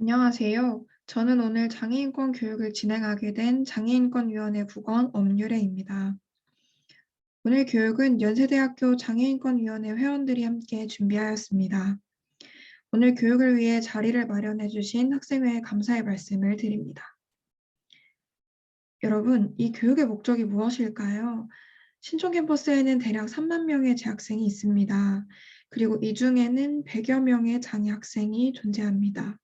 안녕하세요. 저는 오늘 장애인권 교육을 진행하게 된 장애인권위원회 국원 엄유래입니다. 오늘 교육은 연세대학교 장애인권위원회 회원들이 함께 준비하였습니다. 오늘 교육을 위해 자리를 마련해 주신 학생회에 감사의 말씀을 드립니다. 여러분, 이 교육의 목적이 무엇일까요? 신촌 캠퍼스에는 대략 3만 명의 재학생이 있습니다. 그리고 이 중에는 100여 명의 장애 학생이 존재합니다.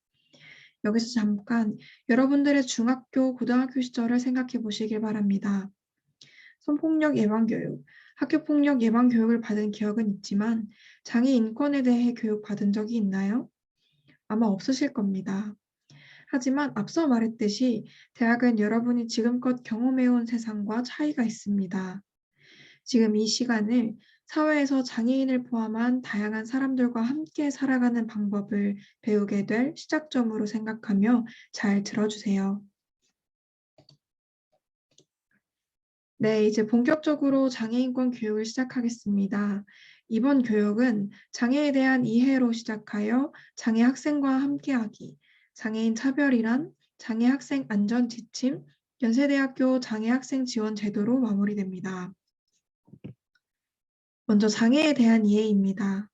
여기서 잠깐 여러분들의 중학교, 고등학교 시절을 생각해 보시길 바랍니다. 성폭력 예방 교육, 학교 폭력 예방 교육을 받은 기억은 있지만 장애 인권에 대해 교육받은 적이 있나요? 아마 없으실 겁니다. 하지만 앞서 말했듯이 대학은 여러분이 지금껏 경험해온 세상과 차이가 있습니다. 지금 이 시간을 사회에서 장애인을 포함한 다양한 사람들과 함께 살아가는 방법을 배우게 될 시작점으로 생각하며 잘 들어주세요. 네, 이제 본격적으로 장애인권 교육을 시작하겠습니다. 이번 교육은 장애에 대한 이해로 시작하여 장애 학생과 함께하기, 장애인 차별이란, 장애 학생 안전 지침, 연세대학교 장애 학생 지원 제도로 마무리됩니다. 먼저 장애에 대한 이해입니다.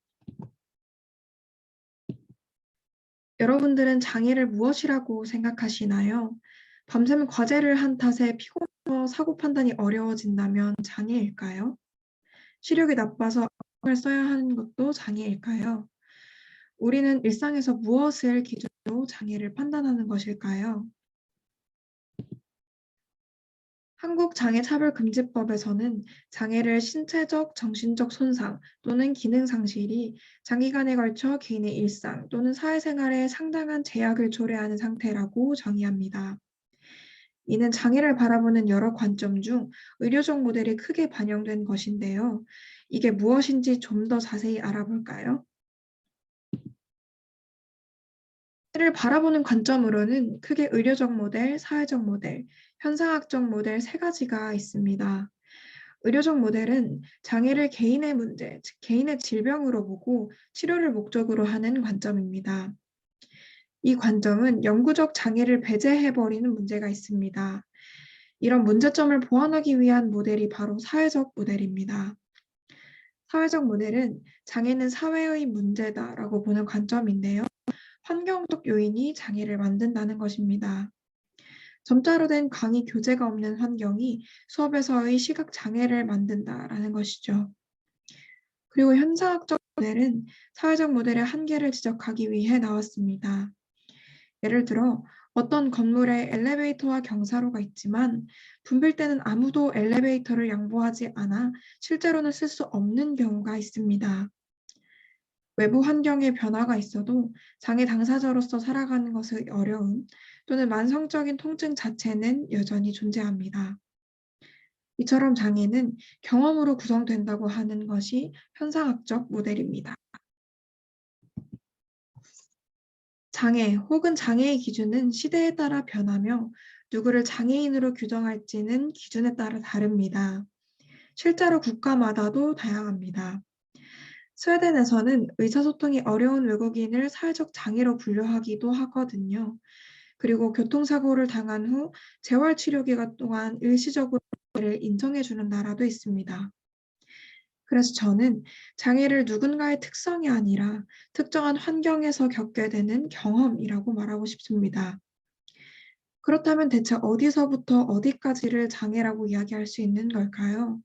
여러분들은 장애를 무엇이라고 생각하시나요? 밤샘 과제를 한 탓에 피곤해서 사고 판단이 어려워진다면 장애일까요? 시력이 나빠서 안경을 써야 하는 것도 장애일까요? 우리는 일상에서 무엇을 기준으로 장애를 판단하는 것일까요? 한국장애차별금지법에서는 장애를 신체적, 정신적 손상 또는 기능 상실이 장기간에 걸쳐 개인의 일상 또는 사회생활에 상당한 제약을 초래하는 상태라고 정의합니다. 이는 장애를 바라보는 여러 관점 중 의료적 모델이 크게 반영된 것인데요. 이게 무엇인지 좀 더 자세히 알아볼까요? 를 바라보는 관점으로는 크게 의료적 모델, 사회적 모델, 현상학적 모델 세 가지가 있습니다. 의료적 모델은 장애를 개인의 문제, 즉 개인의 질병으로 보고 치료를 목적으로 하는 관점입니다. 이 관점은 영구적 장애를 배제해버리는 문제가 있습니다. 이런 문제점을 보완하기 위한 모델이 바로 사회적 모델입니다. 사회적 모델은 장애는 사회의 문제다라고 보는 관점인데요. 환경적 요인이 장애를 만든다는 것입니다. 점자로 된 강의 교재가 없는 환경이 수업에서의 시각 장애를 만든다라는 것이죠. 그리고 현상학적 모델은 사회적 모델의 한계를 지적하기 위해 나왔습니다. 예를 들어 어떤 건물에 엘리베이터와 경사로가 있지만 붐빌 때는 아무도 엘리베이터를 양보하지 않아 실제로는 쓸 수 없는 경우가 있습니다. 외부 환경에 변화가 있어도 장애 당사자로서 살아가는 것의 어려움 또는 만성적인 통증 자체는 여전히 존재합니다. 이처럼 장애는 경험으로 구성된다고 하는 것이 현상학적 모델입니다. 장애 혹은 장애의 기준은 시대에 따라 변하며 누구를 장애인으로 규정할지는 기준에 따라 다릅니다. 실제로 국가마다도 다양합니다. 스웨덴에서는 의사소통이 어려운 외국인을 사회적 장애로 분류하기도 하거든요. 그리고 교통사고를 당한 후 재활치료기간 동안 일시적으로 장애를 인정해주는 나라도 있습니다. 그래서 저는 장애를 누군가의 특성이 아니라 특정한 환경에서 겪게 되는 경험이라고 말하고 싶습니다. 그렇다면 대체 어디서부터 어디까지를 장애라고 이야기할 수 있는 걸까요?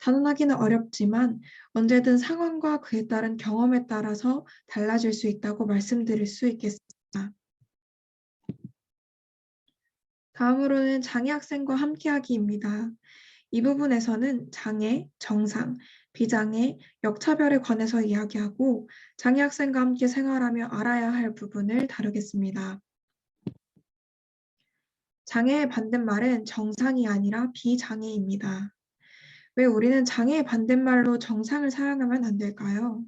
단언하기는 어렵지만 언제든 상황과 그에 따른 경험에 따라서 달라질 수 있다고 말씀드릴 수 있겠습니다. 다음으로는 장애 학생과 함께하기입니다. 이 부분에서는 장애, 정상, 비장애, 역차별에 관해서 이야기하고 장애 학생과 함께 생활하며 알아야 할 부분을 다루겠습니다. 장애의 반대말은 정상이 아니라 비장애입니다. 왜 우리는 장애의 반대말로 정상을 사용하면 안 될까요?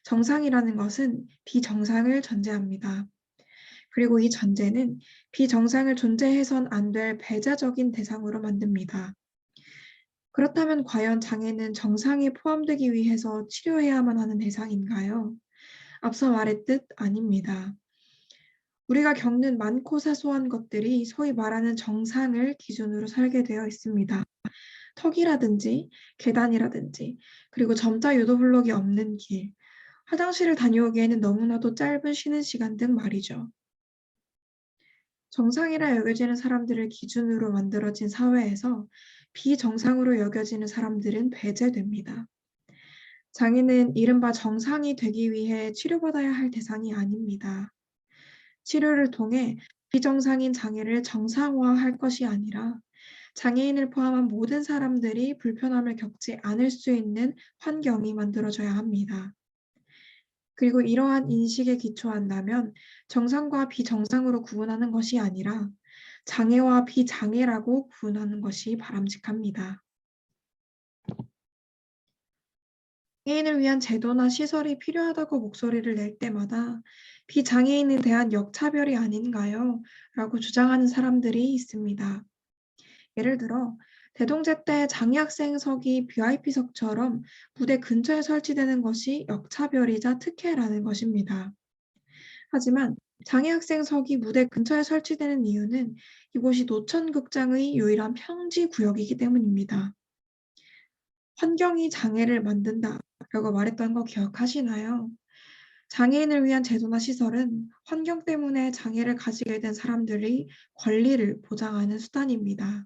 정상이라는 것은 비정상을 전제합니다. 그리고 이 전제는 비정상을 존재해선 안 될 배제적인 대상으로 만듭니다. 그렇다면 과연 장애는 정상에 포함되기 위해서 치료해야만 하는 대상인가요? 앞서 말했듯 아닙니다. 우리가 겪는 많고 사소한 것들이 소위 말하는 정상을 기준으로 설계되어 있습니다. 턱이라든지 계단이라든지 그리고 점자 유도 블록이 없는 길, 화장실을 다녀오기에는 너무나도 짧은 쉬는 시간 등 말이죠. 정상이라 여겨지는 사람들을 기준으로 만들어진 사회에서 비정상으로 여겨지는 사람들은 배제됩니다. 장애는 이른바 정상이 되기 위해 치료받아야 할 대상이 아닙니다. 치료를 통해 비정상인 장애를 정상화할 것이 아니라 장애인을 포함한 모든 사람들이 불편함을 겪지 않을 수 있는 환경이 만들어져야 합니다. 그리고 이러한 인식에 기초한다면 정상과 비정상으로 구분하는 것이 아니라 장애와 비장애라고 구분하는 것이 바람직합니다. 장애인을 위한 제도나 시설이 필요하다고 목소리를 낼 때마다 비장애인에 대한 역차별이 아닌가요? 라고 주장하는 사람들이 있습니다. 예를 들어 대동제 때 장애학생석이 VIP석처럼 무대 근처에 설치되는 것이 역차별이자 특혜라는 것입니다. 하지만 장애학생석이 무대 근처에 설치되는 이유는 이곳이 노천극장의 유일한 평지 구역이기 때문입니다. 환경이 장애를 만든다라고 말했던 거 기억하시나요? 장애인을 위한 제도나 시설은 환경 때문에 장애를 가지게 된 사람들의 권리를 보장하는 수단입니다.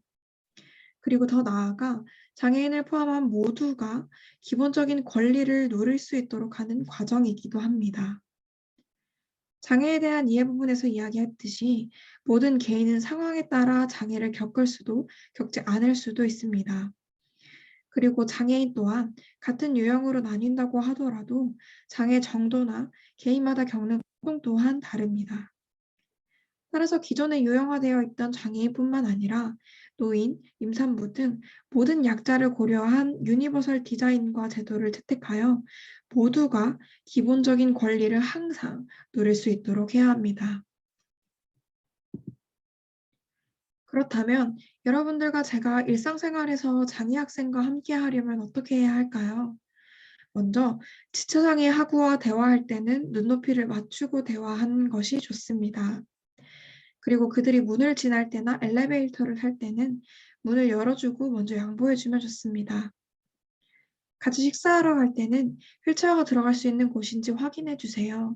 그리고 더 나아가 장애인을 포함한 모두가 기본적인 권리를 누릴 수 있도록 하는 과정이기도 합니다. 장애에 대한 이해 부분에서 이야기했듯이 모든 개인은 상황에 따라 장애를 겪을 수도 겪지 않을 수도 있습니다. 그리고 장애인 또한 같은 유형으로 나뉜다고 하더라도 장애 정도나 개인마다 겪는 고통 또한 다릅니다. 따라서 기존에 유형화되어 있던 장애인뿐만 아니라 노인, 임산부 등 모든 약자를 고려한 유니버설 디자인과 제도를 채택하여 모두가 기본적인 권리를 항상 누릴 수 있도록 해야 합니다. 그렇다면 여러분들과 제가 일상생활에서 장애 학생과 함께 하려면 어떻게 해야 할까요? 먼저 지체장애 학우와 대화할 때는 눈높이를 맞추고 대화하는 것이 좋습니다. 그리고 그들이 문을 지날 때나 엘리베이터를 탈 때는 문을 열어주고 먼저 양보해주면 좋습니다. 같이 식사하러 갈 때는 휠체어가 들어갈 수 있는 곳인지 확인해 주세요.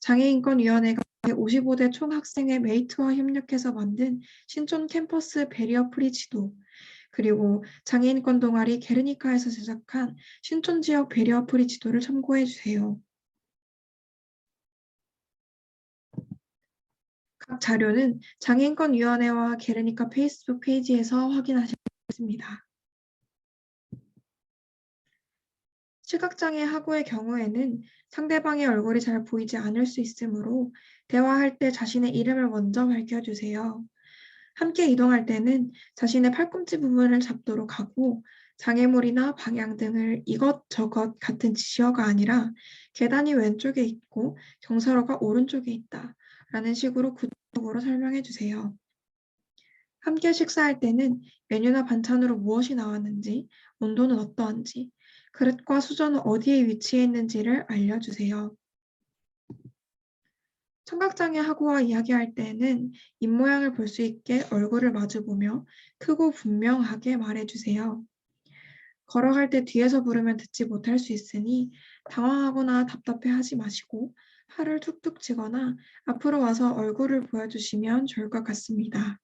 장애인권위원회가 55대 총학생회 메이트와 협력해서 만든 신촌 캠퍼스 베리어 프리 지도, 그리고 장애인권 동아리 게르니카에서 제작한 신촌 지역 베리어 프리 지도를 참고해 주세요. 각 자료는 장애인권위원회와 게르니카 페이스북 페이지에서 확인하실 수 있습니다. 시각장애 학우의 경우에는 상대방의 얼굴이 잘 보이지 않을 수 있으므로 대화할 때 자신의 이름을 먼저 밝혀주세요. 함께 이동할 때는 자신의 팔꿈치 부분을 잡도록 하고 장애물이나 방향 등을 이것저것 같은 지시어가 아니라 계단이 왼쪽에 있고 경사로가 오른쪽에 있다 라는 식으로 구체적으로 설명해 주세요. 함께 식사할 때는 메뉴나 반찬으로 무엇이 나왔는지, 온도는 어떠한지, 그릇과 수저는 어디에 위치해 있는지를 알려주세요. 청각장애 학우와 이야기할 때는 입모양을 볼 수 있게 얼굴을 마주보며 크고 분명하게 말해주세요. 걸어갈 때 뒤에서 부르면 듣지 못할 수 있으니 당황하거나 답답해하지 마시고 팔을 툭툭 치거나 앞으로 와서 얼굴을 보여주시면 좋을 것 같습니다.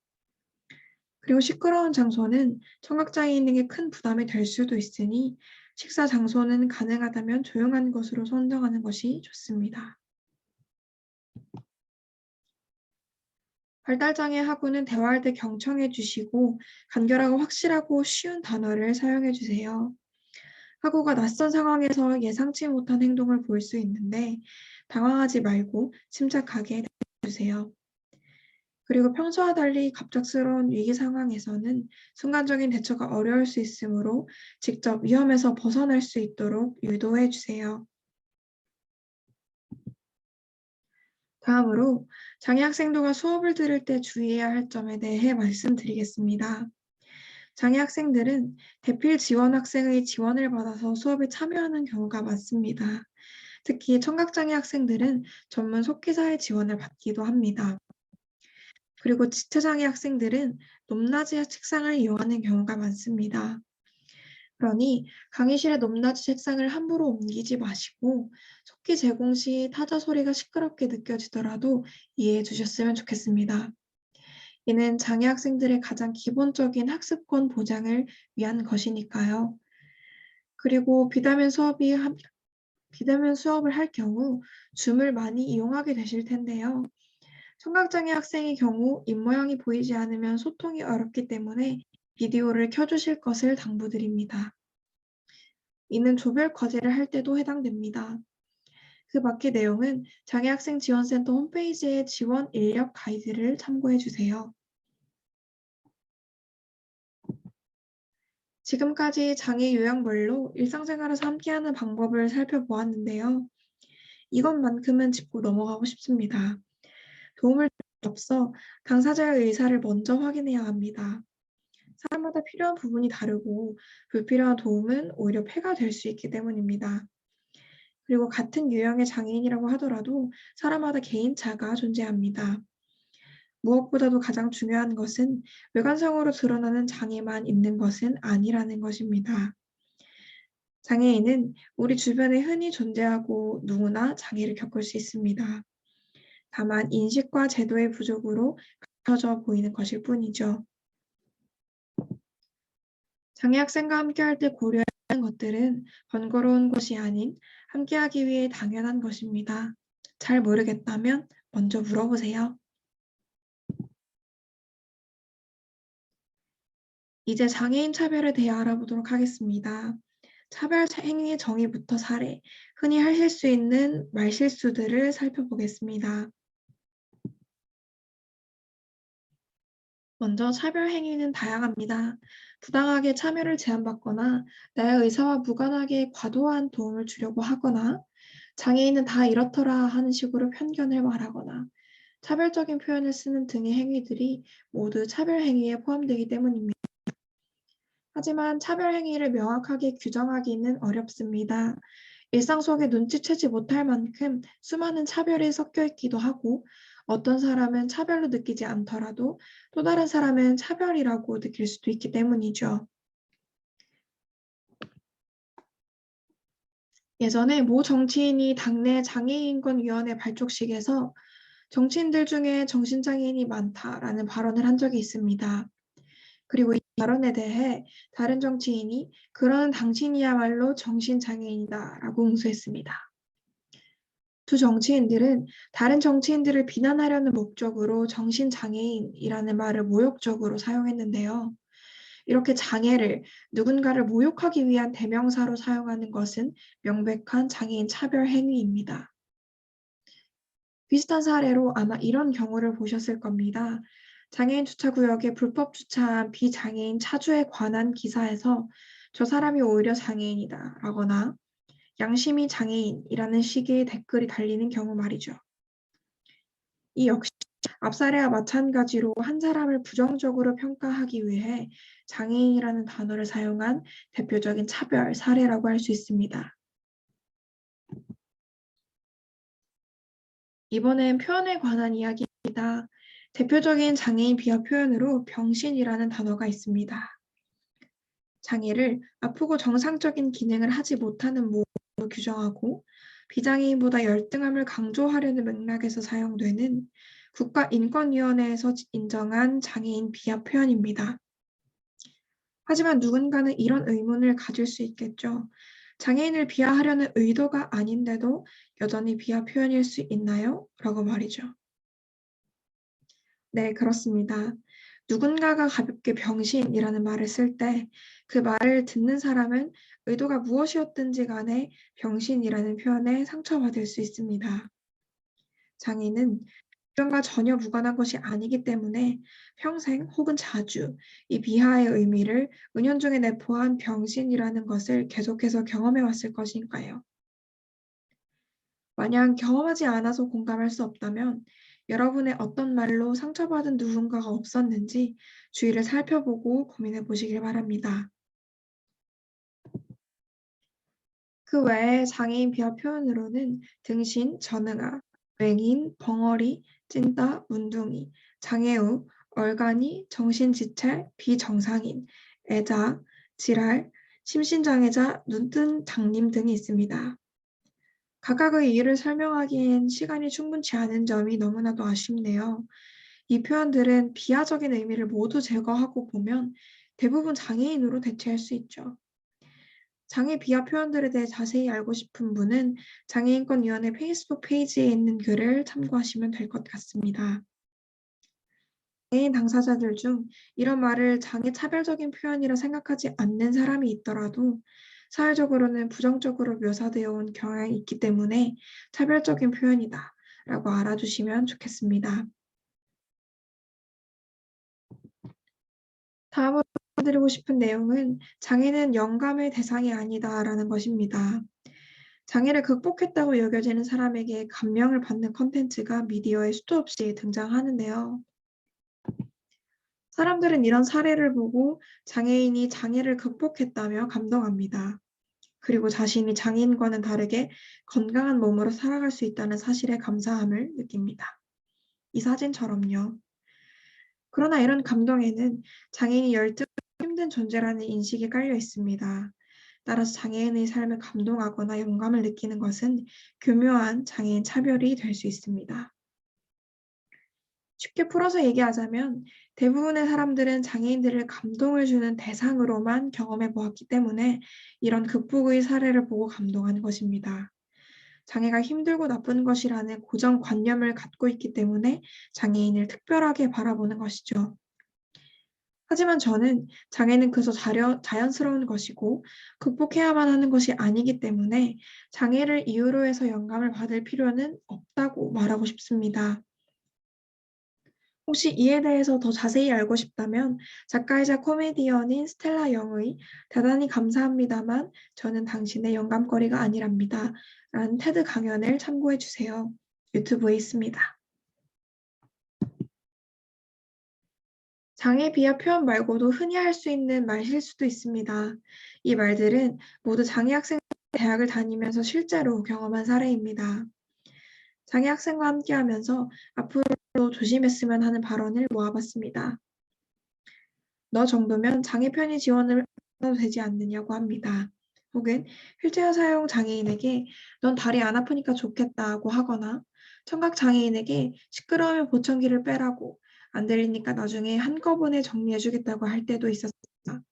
그리고 시끄러운 장소는 청각장애인에게 큰 부담이 될 수도 있으니 식사 장소는 가능하다면 조용한 곳으로 선정하는 것이 좋습니다. 발달장애 학우는 대화할 때 경청해 주시고 간결하고 확실하고 쉬운 단어를 사용해 주세요. 학우가 낯선 상황에서 예상치 못한 행동을 보일 수 있는데 당황하지 말고 침착하게 대해주세요. 그리고 평소와 달리 갑작스러운 위기 상황에서는 순간적인 대처가 어려울 수 있으므로 직접 위험에서 벗어날 수 있도록 유도해 주세요. 다음으로 장애 학생도가 수업을 들을 때 주의해야 할 점에 대해 말씀드리겠습니다. 장애 학생들은 대필 지원 학생의 지원을 받아서 수업에 참여하는 경우가 많습니다. 특히 청각장애 학생들은 전문 속기사의 지원을 받기도 합니다. 그리고 지체장애 학생들은 높낮이 책상을 이용하는 경우가 많습니다. 그러니 강의실의 높낮이 책상을 함부로 옮기지 마시고 속기 제공 시 타자 소리가 시끄럽게 느껴지더라도 이해해 주셨으면 좋겠습니다. 이는 장애 학생들의 가장 기본적인 학습권 보장을 위한 것이니까요. 그리고 비대면 수업을 할 경우 줌을 많이 이용하게 되실 텐데요. 청각장애 학생의 경우 입모양이 보이지 않으면 소통이 어렵기 때문에 비디오를 켜주실 것을 당부드립니다. 이는 조별 과제를 할 때도 해당됩니다. 그 밖의 내용은 장애학생 지원센터 홈페이지의 지원 인력 가이드를 참고해 주세요. 지금까지 장애 요양별로 일상생활에서 함께하는 방법을 살펴보았는데요. 이것만큼은 짚고 넘어가고 싶습니다. 도움을 주기 앞서 당사자의 의사를 먼저 확인해야 합니다. 사람마다 필요한 부분이 다르고 불필요한 도움은 오히려 폐가 될 수 있기 때문입니다. 그리고 같은 유형의 장애인이라고 하더라도 사람마다 개인차가 존재합니다. 무엇보다도 가장 중요한 것은 외관상으로 드러나는 장애만 있는 것은 아니라는 것입니다. 장애인은 우리 주변에 흔히 존재하고 누구나 장애를 겪을 수 있습니다. 다만 인식과 제도의 부족으로 감춰져 보이는 것일 뿐이죠. 장애 학생과 함께할 때 고려해야 하는 것들은 번거로운 것이 아닌 함께하기 위해 당연한 것입니다. 잘 모르겠다면 먼저 물어보세요. 이제 장애인 차별에 대해 알아보도록 하겠습니다. 차별 행위의 정의부터 사례, 흔히 하실 수 있는 말실수들을 살펴보겠습니다. 먼저 차별 행위는 다양합니다. 부당하게 참여를 제한받거나 나의 의사와 무관하게 과도한 도움을 주려고 하거나 장애인은 다 이렇더라 하는 식으로 편견을 말하거나 차별적인 표현을 쓰는 등의 행위들이 모두 차별 행위에 포함되기 때문입니다. 하지만 차별 행위를 명확하게 규정하기는 어렵습니다. 일상 속에 눈치채지 못할 만큼 수많은 차별이 섞여 있기도 하고 어떤 사람은 차별로 느끼지 않더라도 또 다른 사람은 차별이라고 느낄 수도 있기 때문이죠. 예전에 모 정치인이 당내 장애인권위원회 발족식에서 정치인들 중에 정신장애인이 많다라는 발언을 한 적이 있습니다. 그리고 이 발언에 대해 다른 정치인이 그런 당신이야말로 정신장애인이다라고 응수했습니다. 두 정치인들은 다른 정치인들을 비난하려는 목적으로 정신장애인이라는 말을 모욕적으로 사용했는데요. 이렇게 장애를 누군가를 모욕하기 위한 대명사로 사용하는 것은 명백한 장애인 차별 행위입니다. 비슷한 사례로 아마 이런 경우를 보셨을 겁니다. 장애인 주차구역에 불법 주차한 비장애인 차주에 관한 기사에서 저 사람이 오히려 장애인이다 라거나 양심이 장애인이라는 식의 댓글이 달리는 경우 말이죠. 이 역시 앞 사례와 마찬가지로 한 사람을 부정적으로 평가하기 위해 장애인이라는 단어를 사용한 대표적인 차별 사례라고 할 수 있습니다. 이번엔 표현에 관한 이야기입니다. 대표적인 장애인 비하 표현으로 병신이라는 단어가 있습니다. 장애를 아프고 정상적인 기능을 하지 못하는 모습으로 규정하고 비장애인보다 열등함을 강조하려는 맥락에서 사용되는 국가인권위원회에서 인정한 장애인 비하 표현입니다. 하지만 누군가는 이런 의문을 가질 수 있겠죠. 장애인을 비하하려는 의도가 아닌데도 여전히 비하 표현일 수 있나요? 라고 말이죠. 네, 그렇습니다. 누군가가 가볍게 병신이라는 말을 쓸 때 그 말을 듣는 사람은 의도가 무엇이었든지 간에 병신이라는 표현에 상처받을 수 있습니다. 장애는 이런과 전혀 무관한 것이 아니기 때문에 평생 혹은 자주 이 비하의 의미를 은연중에 내포한 병신이라는 것을 계속해서 경험해 왔을 것인가요? 만약 경험하지 않아서 공감할 수 없다면 여러분의 어떤 말로 상처받은 누군가가 없었는지 주위를 살펴보고 고민해 보시길 바랍니다. 그 외에 장애인 비하 표현으로는 등신, 전응아, 맹인, 벙어리, 찐따, 문둥이, 장애우, 얼간이, 정신지체, 비정상인, 애자, 지랄, 심신장애자, 눈뜬 장님 등이 있습니다. 각각의 이유를 설명하기엔 시간이 충분치 않은 점이 너무나도 아쉽네요. 이 표현들은 비하적인 의미를 모두 제거하고 보면 대부분 장애인으로 대체할 수 있죠. 장애 비하 표현들에 대해 자세히 알고 싶은 분은 장애인권위원회 페이스북 페이지에 있는 글을 참고하시면 될 것 같습니다. 장애인 당사자들 중 이런 말을 장애 차별적인 표현이라 생각하지 않는 사람이 있더라도 사회적으로는 부정적으로 묘사되어 온 경향이 있기 때문에 차별적인 표현이다 라고 알아두시면 좋겠습니다. 다음으로 드리고 싶은 내용은 장애는 영감의 대상이 아니다라는 것입니다. 장애를 극복했다고 여겨지는 사람에게 감명을 받는 콘텐츠가 미디어에 수도 없이 등장하는데요. 사람들은 이런 사례를 보고 장애인이 장애를 극복했다며 감동합니다. 그리고 자신이 장애인과는 다르게 건강한 몸으로 살아갈 수 있다는 사실에 감사함을 느낍니다. 이 사진처럼요. 그러나 이런 감동에는 장애인이 열등하고 힘든 존재라는 인식이 깔려 있습니다. 따라서 장애인의 삶을 감동하거나 영감을 느끼는 것은 교묘한 장애인 차별이 될 수 있습니다. 쉽게 풀어서 얘기하자면 대부분의 사람들은 장애인들을 감동을 주는 대상으로만 경험해 보았기 때문에 이런 극복의 사례를 보고 감동하는 것입니다. 장애가 힘들고 나쁜 것이라는 고정관념을 갖고 있기 때문에 장애인을 특별하게 바라보는 것이죠. 하지만 저는 장애는 그저 자연스러운 것이고 극복해야만 하는 것이 아니기 때문에 장애를 이유로 해서 영감을 받을 필요는 없다고 말하고 싶습니다. 혹시 이에 대해서 더 자세히 알고 싶다면 작가이자 코미디언인 스텔라 영의 대단히 감사합니다만 저는 당신의 영감거리가 아니랍니다. 라는 테드 강연을 참고해 주세요. 유튜브에 있습니다. 장애 비하 표현 말고도 흔히 할 수 있는 말실수도 있습니다. 이 말들은 모두 장애 학생들이 대학을 다니면서 실제로 경험한 사례입니다. 장애 학생과 함께하면서 앞으로 조심했으면 하는 발언을 모아봤습니다. 너 정도면 장애 편의 지원을 해도 되지 않느냐고 합니다. 혹은 휠체어 사용 장애인에게 넌 다리 안 아프니까 좋겠다고 하거나 청각 장애인에게 시끄러우면 보청기를 빼라고 안 들리니까 나중에 한꺼번에 정리해주겠다고 할 때도 있었습니다.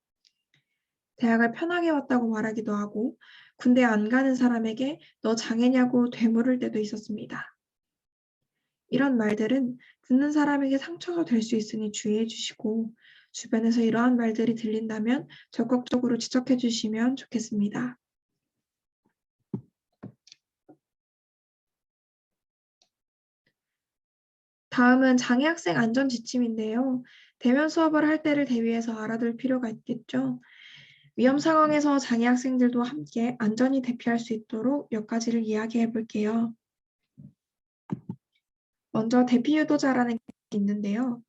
대학을 편하게 왔다고 말하기도 하고 군대 안 가는 사람에게 너 장애냐고 되물을 때도 있었습니다. 이런 말들은 듣는 사람에게 상처가 될 수 있으니 주의해 주시고 주변에서 이러한 말들이 들린다면 적극적으로 지적해 주시면 좋겠습니다. 다음은 장애 학생 안전 지침인데요. 대면 수업을 할 때를 대비해서 알아둘 필요가 있겠죠. 위험 상황에서 장애 학생들도 함께 안전히 대피할 수 있도록 몇 가지를 이야기해 볼게요. 먼저 대피 유도자라는 게 있는데요.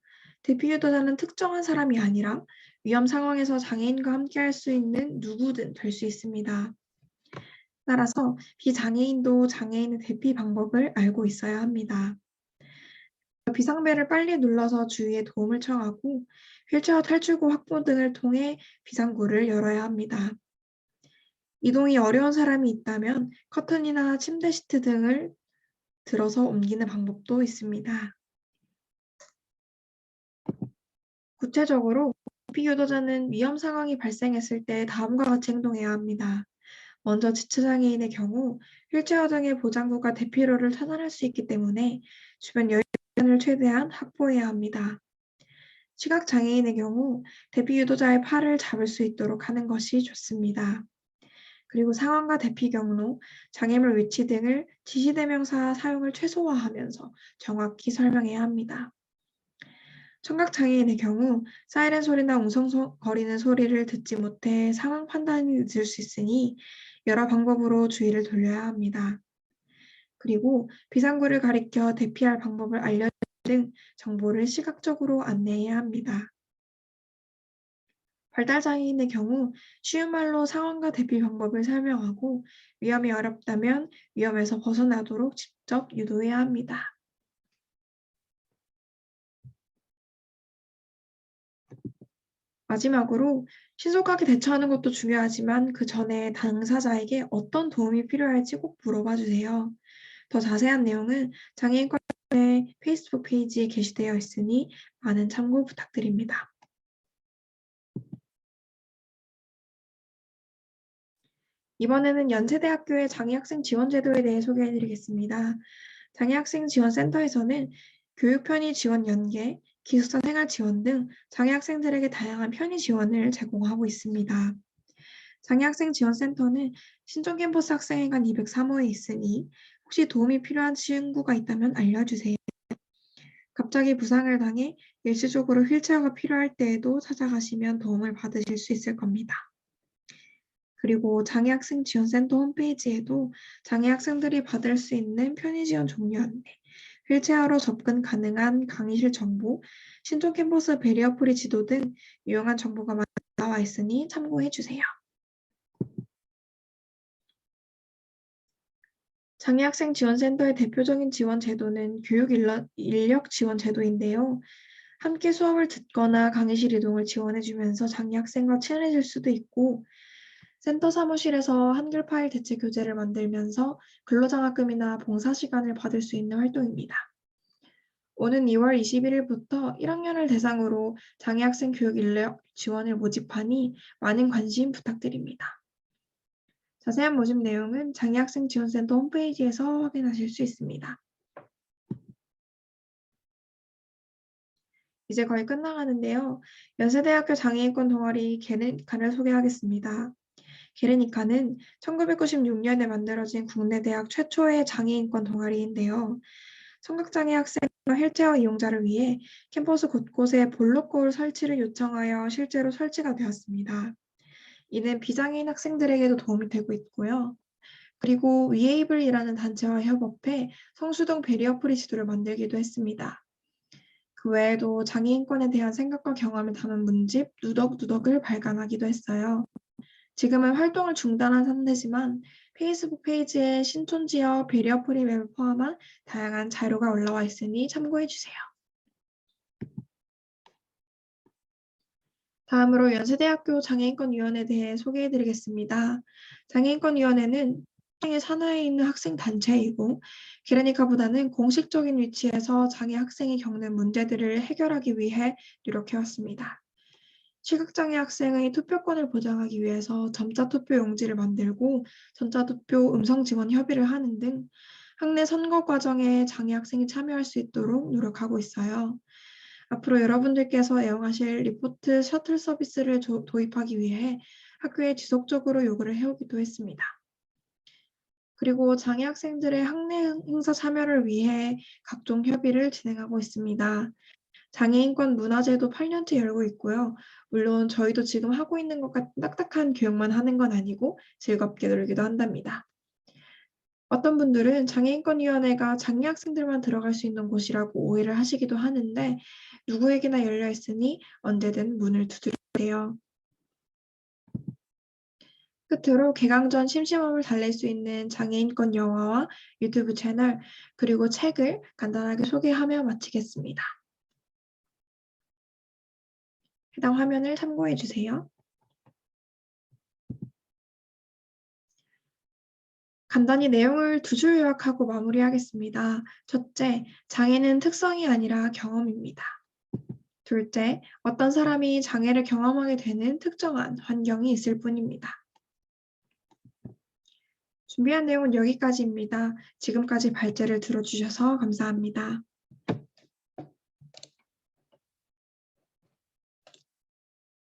대피 유도자는 특정한 사람이 아니라 위험 상황에서 장애인과 함께 할 수 있는 누구든 될 수 있습니다. 따라서 비장애인도 장애인의 대피 방법을 알고 있어야 합니다. 비상벨을 빨리 눌러서 주위에 도움을 청하고 휠체어 탈출구 확보 등을 통해 비상구를 열어야 합니다. 이동이 어려운 사람이 있다면 커튼이나 침대 시트 등을 들어서 옮기는 방법도 있습니다. 구체적으로 대피 유도자는 위험 상황이 발생했을 때 다음과 같이 행동해야 합니다. 먼저 지체장애인의 경우 휠체어 등의 보장구가 대피로를 차단할 수 있기 때문에 주변 여유를 최대한 확보해야 합니다. 시각장애인의 경우 대피 유도자의 팔을 잡을 수 있도록 하는 것이 좋습니다. 그리고 상황과 대피 경로, 장애물 위치 등을 지시대명사 사용을 최소화하면서 정확히 설명해야 합니다. 청각장애인의 경우 사이렌 소리나 웅성거리는 소리를 듣지 못해 상황 판단이 늦을 수 있으니 여러 방법으로 주의를 돌려야 합니다. 그리고 비상구를 가리켜 대피할 방법을 알려주는 등 정보를 시각적으로 안내해야 합니다. 발달장애인의 경우 쉬운 말로 상황과 대피 방법을 설명하고 위험이 어렵다면 위험에서 벗어나도록 직접 유도해야 합니다. 마지막으로 신속하게 대처하는 것도 중요하지만 그 전에 당사자에게 어떤 도움이 필요할지 꼭 물어봐 주세요. 더 자세한 내용은 장애인권의 페이스북 페이지에 게시되어 있으니 많은 참고 부탁드립니다. 이번에는 연세대학교의 장애학생 지원제도에 대해 소개해드리겠습니다. 장애학생 지원센터에서는 교육 편의 지원 연계, 기숙사 생활 지원 등 장애학생들에게 다양한 편의 지원을 제공하고 있습니다. 장애학생 지원센터는 신촌 캠퍼스 학생회관 203호에 있으니 혹시 도움이 필요한 친구가 있다면 알려주세요. 갑자기 부상을 당해 일시적으로 휠체어가 필요할 때에도 찾아가시면 도움을 받으실 수 있을 겁니다. 그리고 장애학생 지원센터 홈페이지에도 장애학생들이 받을 수 있는 편의지원 종류 안내, 휠체어로 접근 가능한 강의실 정보, 신촌 캠퍼스 베리어 프리 지도 등 유용한 정보가 많이 나와 있으니 참고해 주세요. 장애학생 지원센터의 대표적인 지원 제도는 교육 인력 지원 제도인데요. 함께 수업을 듣거나 강의실 이동을 지원해주면서 장애학생과 친해질 수도 있고, 센터 사무실에서 한글 파일 대체 교재를 만들면서 근로장학금이나 봉사시간을 받을 수 있는 활동입니다. 오는 2월 21일부터 1학년을 대상으로 장애학생 교육 인력 지원을 모집하니 많은 관심 부탁드립니다. 자세한 모집 내용은 장애학생 지원센터 홈페이지에서 확인하실 수 있습니다. 이제 거의 끝나가는데요. 연세대학교 장애인권 동아리 게르니카를 소개하겠습니다. 게르니카는 1996년에 만들어진 국내 대학 최초의 장애인권 동아리인데요. 청각장애 학생과 휠체어 이용자를 위해 캠퍼스 곳곳에 볼록거울 설치를 요청하여 실제로 설치가 되었습니다. 이는 비장애인 학생들에게도 도움이 되고 있고요. 그리고 위에이블이라는 단체와 협업해 성수동 베리어 프리 지도를 만들기도 했습니다. 그 외에도 장애인권에 대한 생각과 경험을 담은 문집 누덕누덕을 발간하기도 했어요. 지금은 활동을 중단한 상태지만 페이스북 페이지에 신촌 지역 베리어 프리 맵을 포함한 다양한 자료가 올라와 있으니 참고해 주세요. 다음으로 연세대학교 장애인권위원회에 대해 소개해 드리겠습니다. 장애인권위원회는 학생의 산하에 있는 학생 단체이고 게르니카보다는 공식적인 위치에서 장애 학생이 겪는 문제들을 해결하기 위해 노력해왔습니다. 시각장애 학생의 투표권을 보장하기 위해서 점자투표 용지를 만들고 전자투표 음성 지원 협의를 하는 등 학내 선거 과정에 장애 학생이 참여할 수 있도록 노력하고 있어요. 앞으로 여러분들께서 애용하실 리포트 셔틀 서비스를 도입하기 위해 학교에 지속적으로 요구를 해오기도 했습니다. 그리고 장애 학생들의 학내 행사 참여를 위해 각종 협의를 진행하고 있습니다. 장애인권 문화제도 8년째 열고 있고요. 물론 저희도 지금 하고 있는 것 같은 딱딱한 교육만 하는 건 아니고 즐겁게 놀기도 한답니다. 어떤 분들은 장애인권위원회가 장애 학생들만 들어갈 수 있는 곳이라고 오해를 하시기도 하는데 누구에게나 열려 있으니 언제든 문을 두드리세요. 끝으로 개강 전 심심함을 달랠 수 있는 장애인권 영화와 유튜브 채널 그리고 책을 간단하게 소개하며 마치겠습니다. 해당 화면을 참고해 주세요. 간단히 내용을 두 줄 요약하고 마무리하겠습니다. 첫째, 장애는 특성이 아니라 경험입니다. 둘째, 어떤 사람이 장애를 경험하게 되는 특정한 환경이 있을 뿐입니다. 준비한 내용은 여기까지입니다. 지금까지 발제를 들어주셔서 감사합니다.